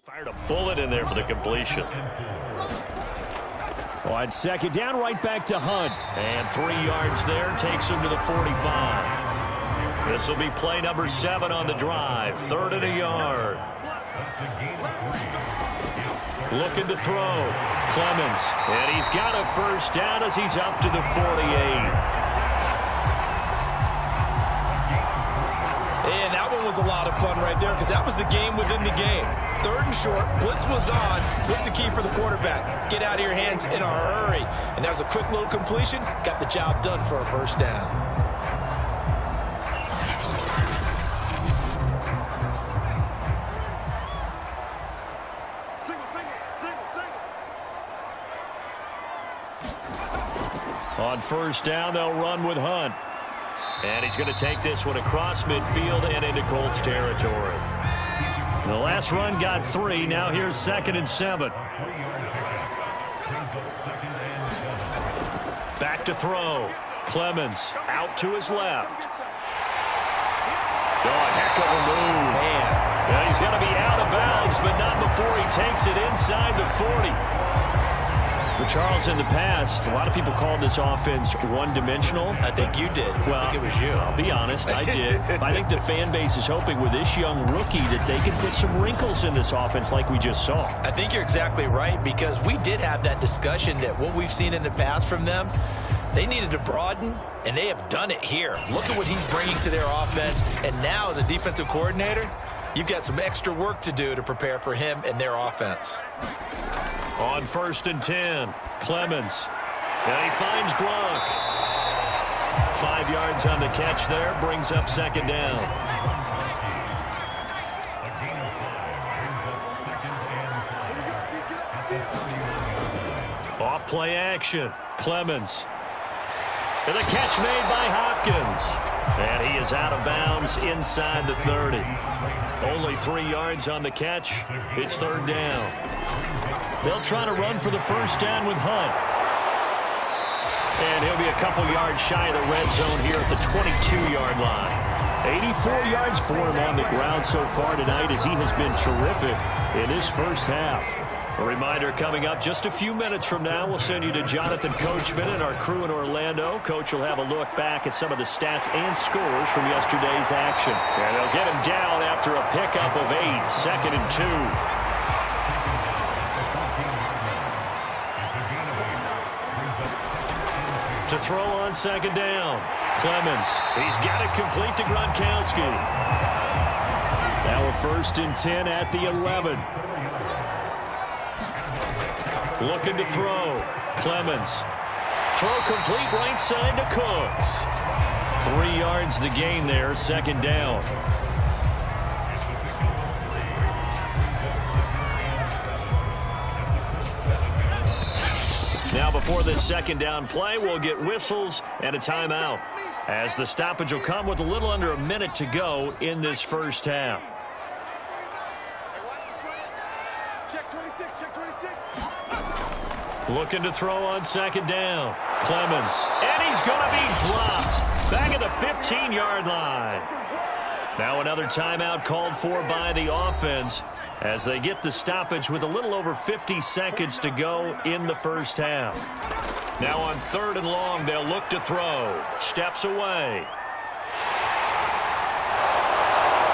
Fired a bullet in there for the completion. On second down, right back to Hunt. And 3 yards there, takes him to the 45. This will be play number 7 on the drive. 3rd and a yard. Looking to throw. Clemens. And he's got a first down as he's up to the 48. And that one was a lot of fun right there because that was the game within the game. 3rd and short, blitz was on. What's the key for the quarterback? Get out of your hands in a hurry. And that was a quick little completion. Got the job done for a first down. On first down, they'll run with Hunt. And he's going to take this one across midfield and into Colts territory. The last run got 3. Now here's 2nd and 7. Back to throw. Clemens out to his left. Oh, a heck of a move. Man. Yeah, he's going to be out of bounds, but not before he takes it inside the 40. For Charles, in the past, a lot of people called this offense one-dimensional. I think you did. Well, I think it was you. I'll be honest, I did. I think the fan base is hoping with this young rookie that they can put some wrinkles in this offense like we just saw. I think you're exactly right because we did have that discussion that what we've seen in the past from them, they needed to broaden, and they have done it here. Look at what he's bringing to their offense, and now as a defensive coordinator, you've got some extra work to do to prepare for him and their offense. On 1st and 10, Clemens. And he finds Gronk. 5 yards on the catch there, brings up 2nd down. Off play action, Clemens. And the catch made by Hopkins. And he is out of bounds inside the 30. Only 3 yards on the catch. It's 3rd down. They'll try to run for the first down with Hunt. And he'll be a couple yards shy of the red zone here at the 22-yard line. 84 yards for him on the ground so far tonight as he has been terrific in his first half. A reminder coming up just a few minutes from now, we'll send you to Jonathan Coachman and our crew in Orlando. Coach will have a look back at some of the stats and scores from yesterday's action. And they'll get him down after a pickup of 8, 2nd and 2. To throw on 2nd down. Clemens. He's got it complete to Gronkowski. Now a 1st and 10 at the 11. Looking to throw. Clemens. Throw complete right side to Cooks. 3 yards the gain there, 2nd down. Now before this 2nd down play, we'll get whistles and a timeout, as the stoppage will come with a little under a minute to go in this first half. Check 26, check 26. Looking to throw on 2nd down. Clemens. And he's going to be dropped back at the 15-yard line. Now another timeout called for by the offense as they get the stoppage with a little over 50 seconds to go in the first half. Now on 3rd and long, they'll look to throw. Steps away.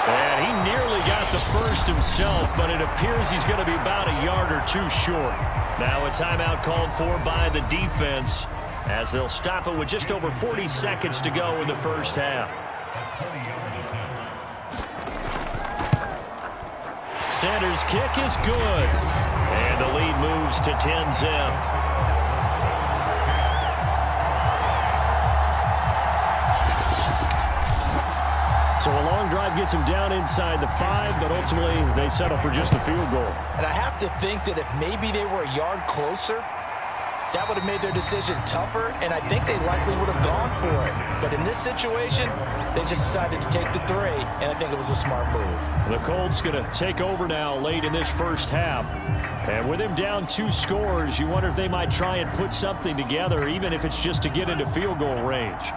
And he nearly got the first himself, but it appears he's going to be about a yard or 2 short. Now a timeout called for by the defense as they'll stop it with just over 40 seconds to go in the first half. Sanders' kick is good. And the lead moves to 10-zip. So a long drive gets him down inside the 5, but ultimately they settle for just a field goal. And I have to think that if maybe they were a yard closer, that would have made their decision tougher, and I think they likely would have gone for it. But in this situation, they just decided to take the 3, and I think it was a smart move. The Colts going to take over now late in this first half. And with him down 2 scores, you wonder if they might try and put something together, even if it's just to get into field goal range.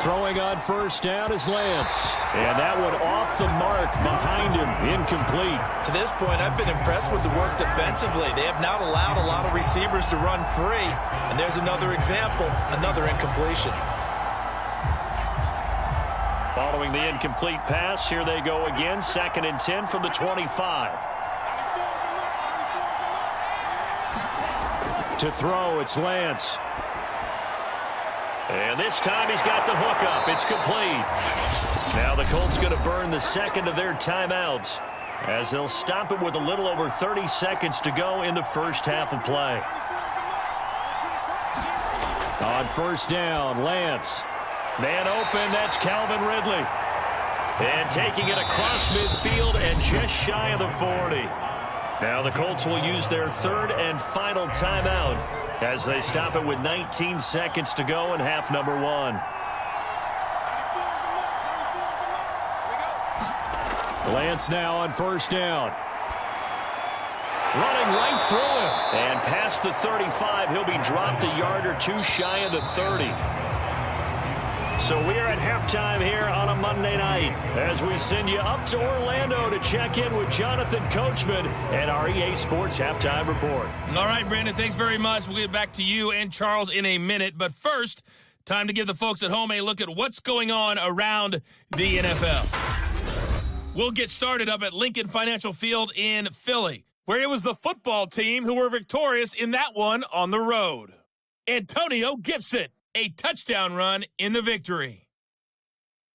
Throwing on first down is Lance. And that one off the mark behind him. Incomplete. To this point, I've been impressed with the work defensively. They have not allowed a lot of receivers to run free. And there's another example, another incompletion. Following the incomplete pass, here they go again. 2nd and 10 from the 25. To throw, it's Lance. And this time he's got the hook up. It's complete. Now the Colts going to burn the second of their timeouts as they'll stop it with a little over 30 seconds to go in the first half of play. On first down, Lance. Man open, that's Calvin Ridley. And taking it across midfield and just shy of the 40. Now the Colts will use their 3rd and final timeout as they stop it with 19 seconds to go in half number 1. Lance now on first down. Running right through him. And past the 35, he'll be dropped a yard or two shy of the 30. So we are at halftime here on a Monday night as we send you up to Orlando to check in with Jonathan Coachman and our EA Sports Halftime Report. All right, Brandon, thanks very much. We'll get back to you and Charles in a minute. But first, time to give the folks at home a look at what's going on around the NFL. We'll get started up at Lincoln Financial Field in Philly, where it was the football team who were victorious in that one on the road. Antonio Gibson, a touchdown run in the victory.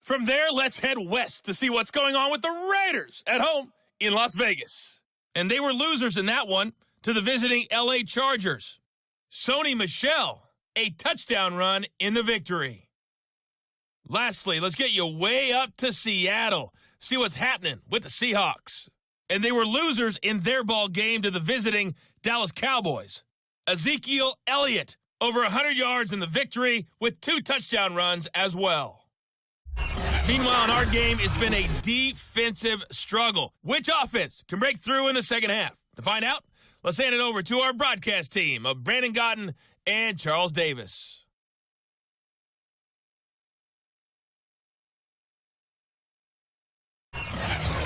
From there, let's head west to see what's going on with the Raiders at home in Las Vegas. And they were losers in that one to the visiting LA Chargers. Sony Michel, a touchdown run in the victory. Lastly, let's get you way up to Seattle. See what's happening with the Seahawks. And they were losers in their ball game to the visiting Dallas Cowboys. Ezekiel Elliott, over 100 yards in the victory with 2 touchdown runs as well. Meanwhile, in our game, it's been a defensive struggle. Which offense can break through in the second half? To find out, let's hand it over to our broadcast team of Brandon Gotten and Charles Davis.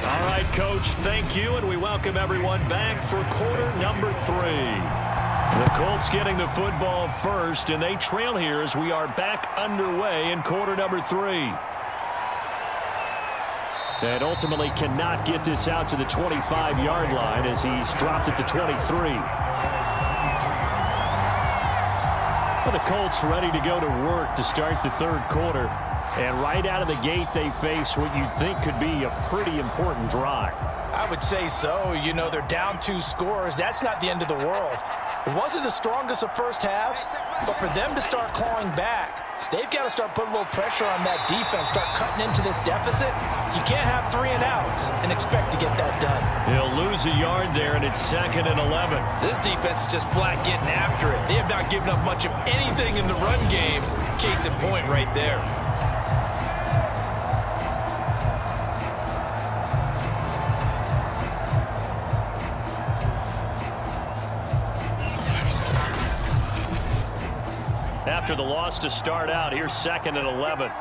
All right, Coach, thank you, and we welcome everyone back for quarter number 3. The Colts getting the football first, and they trail here as we are back underway in quarter number 3. And ultimately cannot get this out to the 25-yard line as he's dropped it to 23. Well, the Colts ready to go to work to start the 3rd quarter. And right out of the gate, they face what you think could be a pretty important drive. I would say so. You know, they're down 2 scores. That's not the end of the world. It wasn't the strongest of first halves, but for them to start clawing back, they've got to start putting a little pressure on that defense, start cutting into this deficit. You can't have 3 and outs and expect to get that done. He'll lose a yard there, and it's 2nd and 11. This defense is just flat getting after it. They have not given up much of anything in the run game. Case in point right there. After the loss to start out, here's 2nd and 11.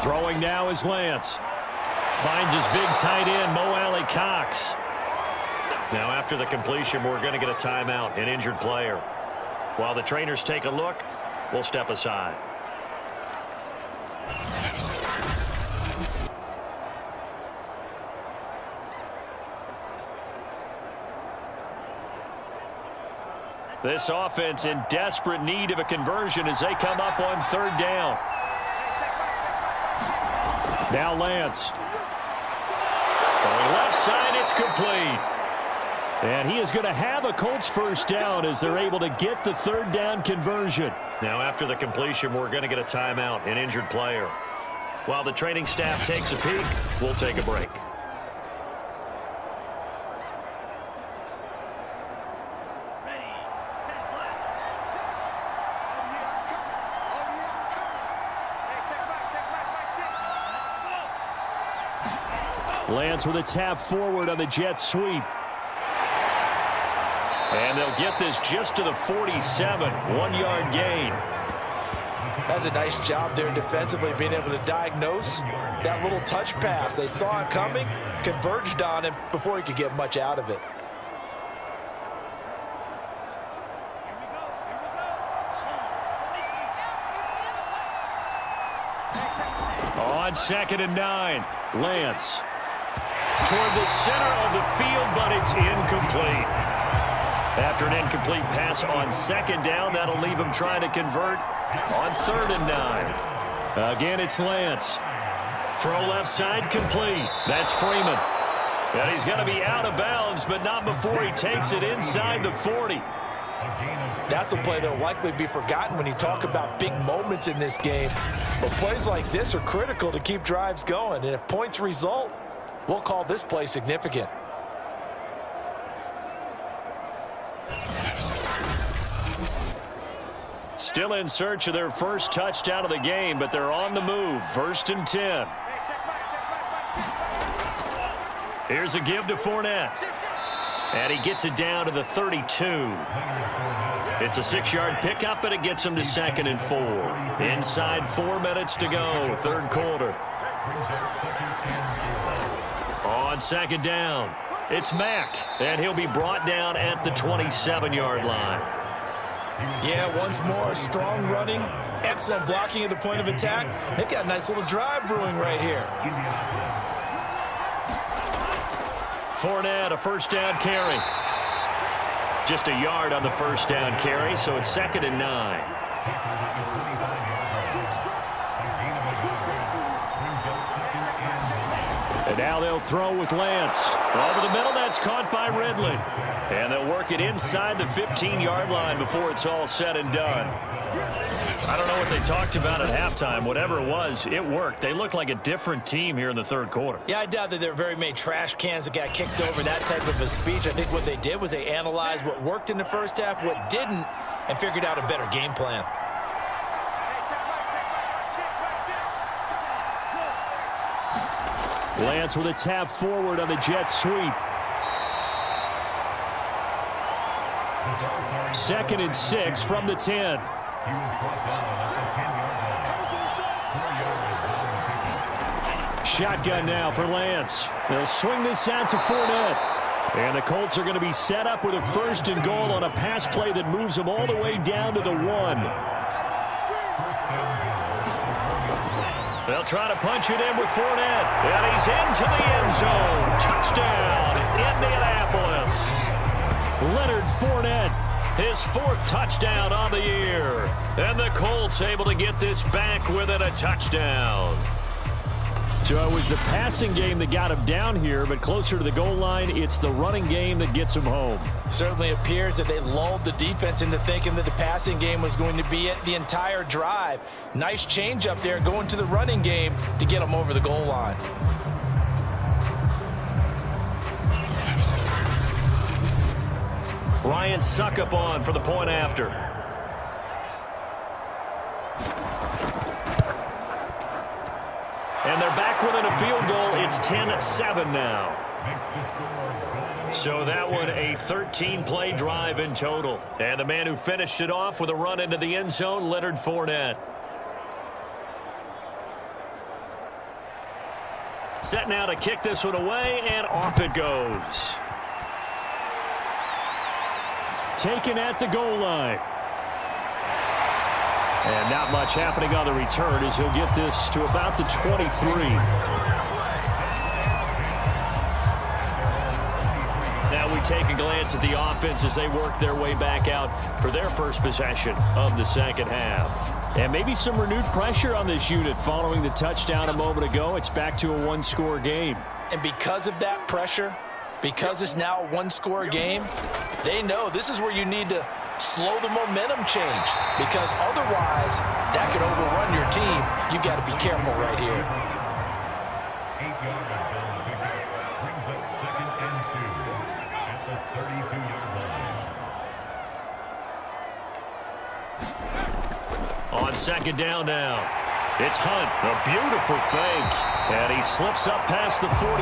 Throwing now is Lance. Finds his big tight end, Mo Alley Cox. Now after the completion, we're going to get a timeout, an injured player. While the trainers take a look, we'll step aside. This offense in desperate need of a conversion as they come up on 3rd down. Now Lance. Throwing left side, it's complete. And he is going to have a Colts first down as they're able to get the 3rd down conversion. Now after the completion, we're going to get a timeout, an injured player. While the training staff takes a peek, we'll take a break. Lance with a tap forward on the jet sweep. And they'll get this just to the 47, 1-yard gain. That's a nice job there defensively, being able to diagnose that little touch pass. They saw it coming, converged on him before he could get much out of it. On 2nd and 9, Lance. Toward the center of the field, but it's incomplete. After an incomplete pass on 2nd down, that'll leave him trying to convert on 3rd and 9. Again, it's Lance. Throw left side, complete. That's Freeman. And he's going to be out of bounds, but not before he takes it inside the 40. That's a play that will likely be forgotten when you talk about big moments in this game. But plays like this are critical to keep drives going. And if points result, we'll call this play significant. Still in search of their first touchdown of the game, but they're on the move. 1st and 10. Here's a give to Fournette. And he gets it down to the 32. It's a 6-yard pickup, and it gets him to 2nd and 4. Inside 4 minutes to go, 3rd quarter. On 2nd down, it's Mack, and he'll be brought down at the 27-yard line. Yeah, once more, strong running, excellent blocking at the point of attack. They've got a nice little drive brewing right here. Fournette, a 1st down carry. Just a yard on the 1st down carry, so it's 2nd and 9. And now they'll throw with Lance. Over the middle, that's caught by Ridley. And they'll work it inside the 15-yard line before it's all said and done. I don't know what they talked about at halftime. Whatever it was, it worked. They looked like a different team here in the 3rd quarter. Yeah, I doubt that there were very many trash cans that got kicked over, that type of a speech. I think what they did was they analyzed what worked in the first half, what didn't, and figured out a better game plan. Lance with a tap forward on the jet sweep. 2nd and 6 from the 10. Shotgun now for Lance. They'll swing this out to Fournette. And the Colts are going to be set up with a 1st and goal on a pass play that moves them all the way down to the 1. They'll try to punch it in with Fournette. And he's into the end zone. Touchdown, Indianapolis. Leonard Fournette, his 4th touchdown on the year. And the Colts able to get this back within a touchdown. So it was the passing game that got him down here, but closer to the goal line, it's the running game that gets him home. Certainly appears that they lulled the defense into thinking that the passing game was going to be it the entire drive. Nice change up there going to the running game to get them over the goal line. Ryan Suckup on for the point after. And they're back within a field goal. It's 10-7 now. So that one a 13-play drive in total. And the man who finished it off with a run into the end zone, Leonard Fournette. Set now to kick this one away, and off it goes. Taken at the goal line. And not much happening on the return as he'll get this to about the 23. Now we take a glance at the offense as they work their way back out for their first possession of the 2nd half. And maybe some renewed pressure on this unit following the touchdown a moment ago. It's back to a 1-score game. And because of that pressure, because it's now a 1-score game, they know this is where you need to slow the momentum change, because otherwise that could overrun your team. You got to be careful right here. 8 yards until the pickup brings up 2nd and 2 at the 32-yard line. On 2nd down now, it's Hunt. A beautiful fake. And he slips up past the 45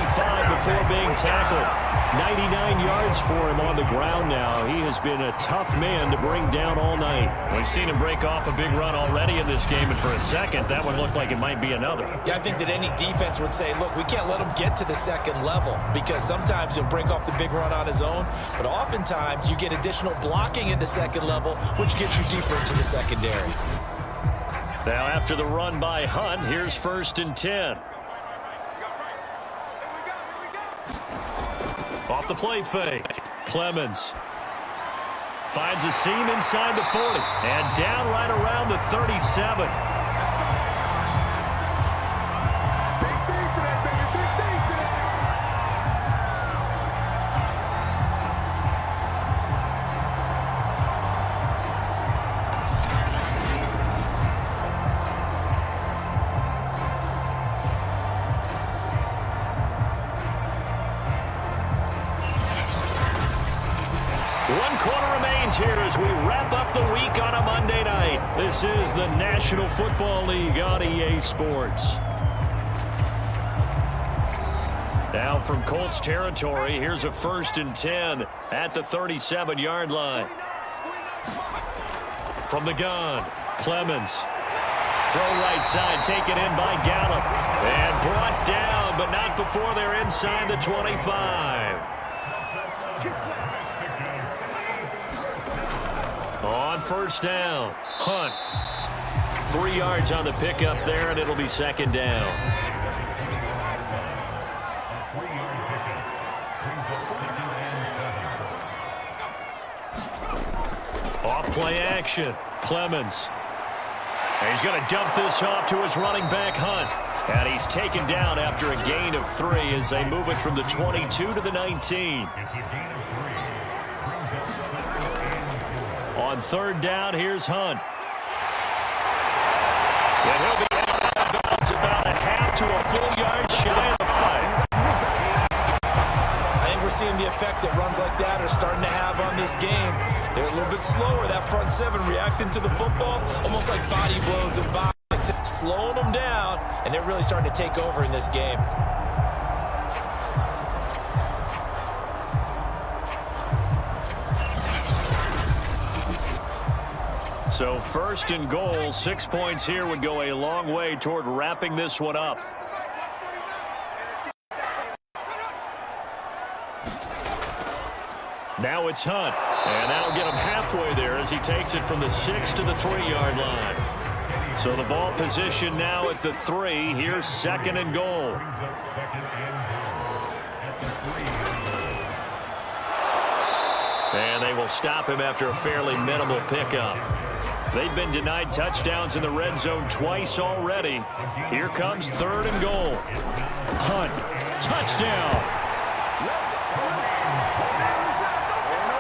before being tackled. 99 yards for him on the ground now. He has been a tough man to bring down all night. We've seen him break off a big run already in this game, and for a second, that one looked like it might be another. Yeah, I think that any defense would say, look, we can't let him get to the second level, because sometimes he'll break off the big run on his own, but oftentimes you get additional blocking at the second level, which gets you deeper into the secondary. Now after the run by Hunt, here's 1st and 10. Off the play fake. Clemens finds a seam inside the 40 and down right around the 37. Here as we wrap up the week on a Monday night. This is the National Football League on EA Sports. Now from Colts territory, here's a 1st and 10 at the 37-yard line. From the gun, Clemens. Throw right side, taken in by Gallup. And brought down, but not before they're inside the 25. On 1st down, Hunt. 3 yards on the pickup there, and it'll be 2nd down. Off play action, Clemens. And he's going to dump this off to his running back, Hunt. And he's taken down after a gain of 3 as they move it from the 22 to the 19. On 3rd down, here's Hunt. And he'll be out of bounds about a half to a full yard shy of the 5. I think we're seeing the effect that runs like that are starting to have on this game. They're a little bit slower, that front 7 reacting to the football, almost like body blows and bodies, slowing them down, and they're really starting to take over in this game. So 1st and goal, 6 points here would go a long way toward wrapping this one up. Now it's Hunt, and that'll get him halfway there as he takes it from the 6 to the 3-yard line. So the ball position now at the 3. Here's 2nd and goal. And they will stop him after a fairly minimal pickup. They've been denied touchdowns in the red zone twice already. Here comes 3rd and goal. Hunt, touchdown.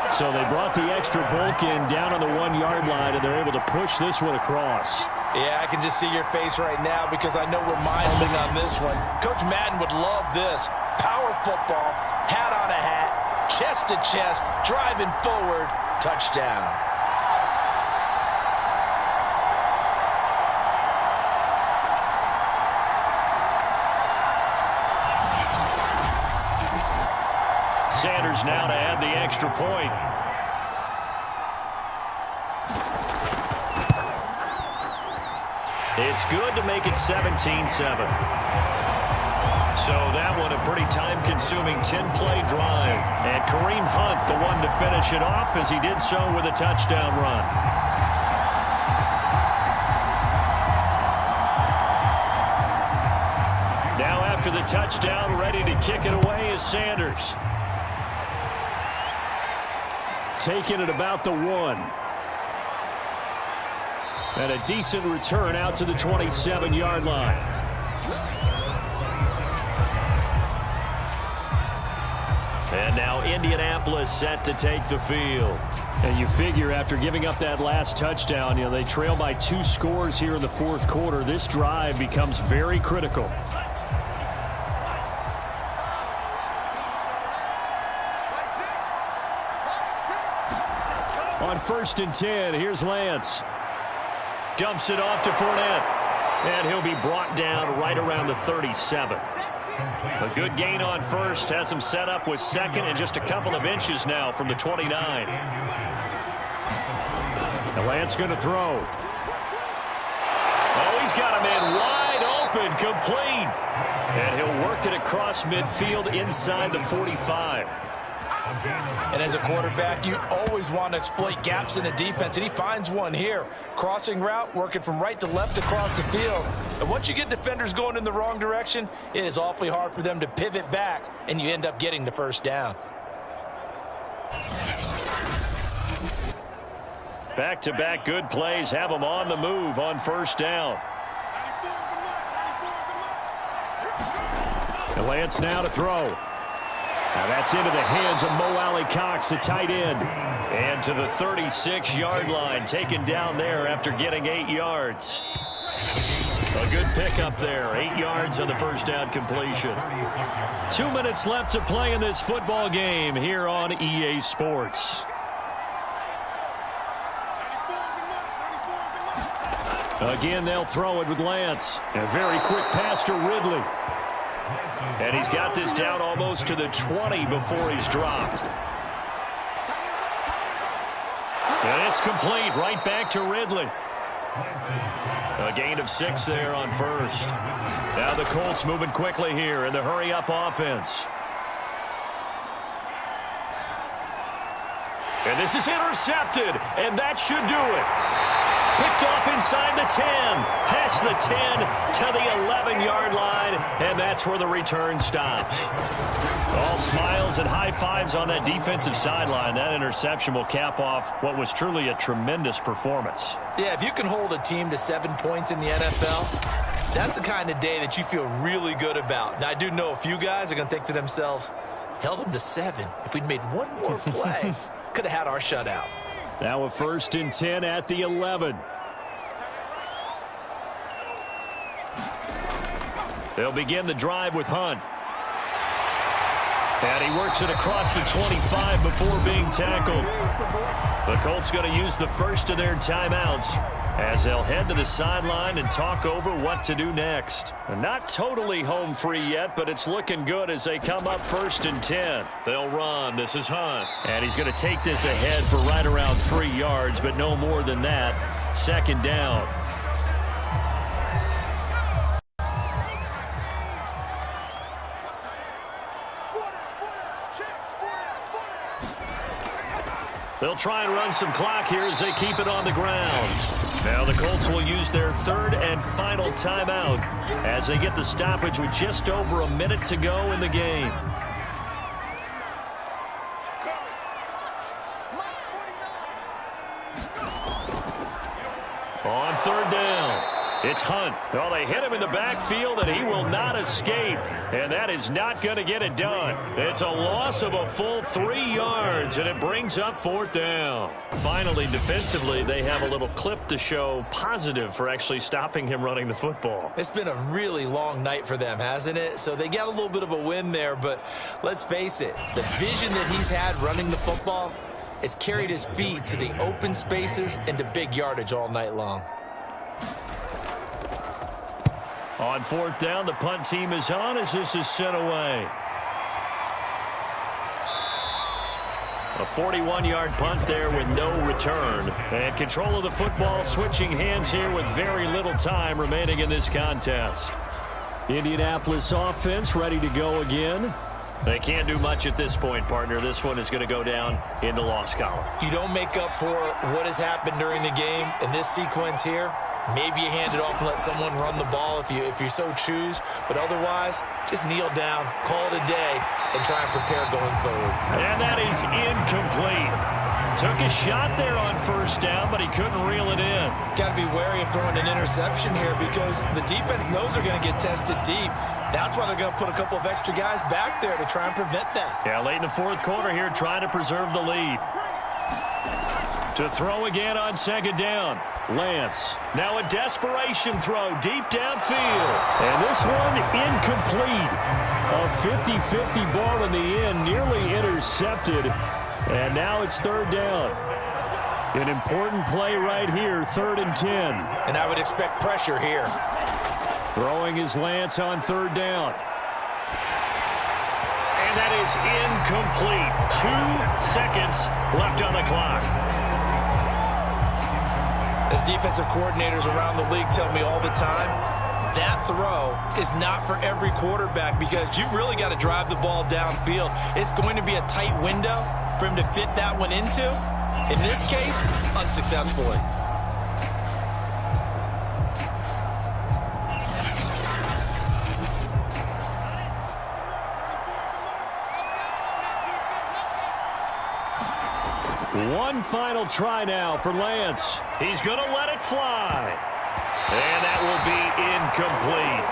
So they brought the extra bulk in down on the 1-yard line, and they're able to push this one across. Yeah, I can just see your face right now because I know we're minding on this one. Coach Madden would love this. Power football, hat on a hat, chest to chest, driving forward, touchdown. Sanders now to add the extra point. It's good to make it 17-7. So that one a pretty time-consuming 10-play drive. And Kareem Hunt, the one to finish it off as he did so with a touchdown run. Now after the touchdown, ready to kick it away is Sanders. Taking it about the 1. And a decent return out to the 27-yard line. And now Indianapolis set to take the field. And you figure after giving up that last touchdown, they trail by 2 scores here in the 4th quarter. This drive becomes very critical. On 1st and 10, here's Lance. Dumps it off to Fournette. And he'll be brought down right around the 37. A good gain on first. Has him set up with second and just a couple of inches now from the 29. And Lance going to throw. Oh, he's got him in wide open, complete. And he'll work it across midfield inside the 45. And as a quarterback, you always want to exploit gaps in the defense, and he finds one here. Crossing route, working from right to left across the field. And once you get defenders going in the wrong direction, it is awfully hard for them to pivot back, and you end up getting the first down. Back-to-back good plays have them on the move on first down. And Lance now to throw. Now that's into the hands of Mo Alley-Cox, the tight end. And to the 36-yard line, taken down there after getting 8 yards. A good pickup there, 8 yards on the first down completion. 2 minutes left to play in this football game here on EA Sports. Again, they'll throw it with Lance. A very quick pass to Ridley. And he's got this down almost to the 20 before he's dropped. And it's complete, right back to Ridley. A gain of 6 there on first. Now the Colts moving quickly here in the hurry-up offense. And this is intercepted, and that should do it. Picked off inside the 10, past the 10 to the 11-yard line, and that's where the return stops. All smiles and high fives on that defensive sideline. That interception will cap off what was truly a tremendous performance. Yeah, if you can hold a team to 7 points in the NFL, that's the kind of day that you feel really good about. Now, I do know a few guys are going to think to themselves, held them to 7. If we'd made one more play, could have had our shutout. Now a 1st and 10 at the 11. They'll begin the drive with Hunt. And he works it across the 25 before being tackled. The Colts going to use the first of their timeouts as they'll head to the sideline and talk over what to do next. Not totally home free yet, but it's looking good as they come up 1st and 10. They'll run. This is Hunt. And he's going to take this ahead for right around 3 yards, but no more than that. 2nd down. They'll try and run some clock here as they keep it on the ground. Now the Colts will use their 3rd and final timeout as they get the stoppage with just over a minute to go in the game. On 3rd down, it's Hunt. Well, they hit him in the backfield, and he will not escape. And that is not going to get it done. It's a loss of a full 3 yards, and it brings up 4th down. Finally, defensively, they have a little clip to show positive for actually stopping him running the football. It's been a really long night for them, hasn't it? So they got a little bit of a win there, but let's face it, the vision that he's had running the football has carried his feet to the open spaces and to big yardage all night long. On 4th down, the punt team is on as this is sent away. A 41-yard punt there with no return. And control of the football switching hands here with very little time remaining in this contest. Indianapolis offense ready to go again. They can't do much at this point, partner. This one is going to go down in the loss column. You don't make up for what has happened during the game in this sequence here. Maybe you hand it off and let someone run the ball if you so choose. But otherwise, just kneel down, call it a day, and try and prepare going forward. And that is incomplete. Took a shot there on 1st down, but he couldn't reel it in. Got to be wary of throwing an interception here because the defense knows they're going to get tested deep. That's why they're going to put a couple of extra guys back there to try and prevent that. Yeah, late in the 4th quarter here, trying to preserve the lead. To throw again on 2nd down. Lance. Now a desperation throw deep downfield. And this one incomplete. A 50-50 ball in the end, nearly intercepted. And now it's 3rd down. An important play right here, 3rd and 10. And I would expect pressure here. Throwing his Lance on third down. And that is incomplete. 2 seconds left on the clock. As defensive coordinators around the league tell me all the time, that throw is not for every quarterback because you've really got to drive the ball downfield. It's going to be a tight window for him to fit that one into. In this case, unsuccessfully. One final try now for Lance. He's going to let it fly. And that will be incomplete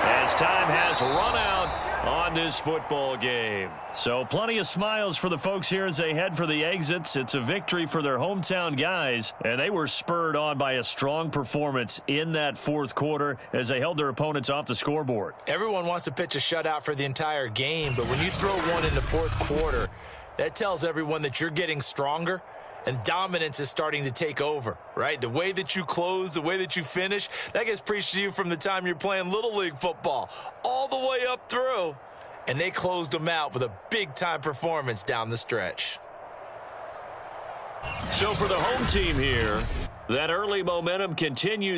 as time has run out on this football game. So plenty of smiles for the folks here as they head for the exits. It's a victory for their hometown guys, and they were spurred on by a strong performance in that fourth quarter as they held their opponents off the scoreboard. Everyone wants to pitch a shutout for the entire game, but when you throw one in the fourth quarter, that tells everyone that you're getting stronger and dominance is starting to take over, right? The way that you close, the way that you finish, that gets preached to you from the time you're playing Little League football all the way up through. And they closed them out with a big-time performance down the stretch. So for the home team here, that early momentum continues.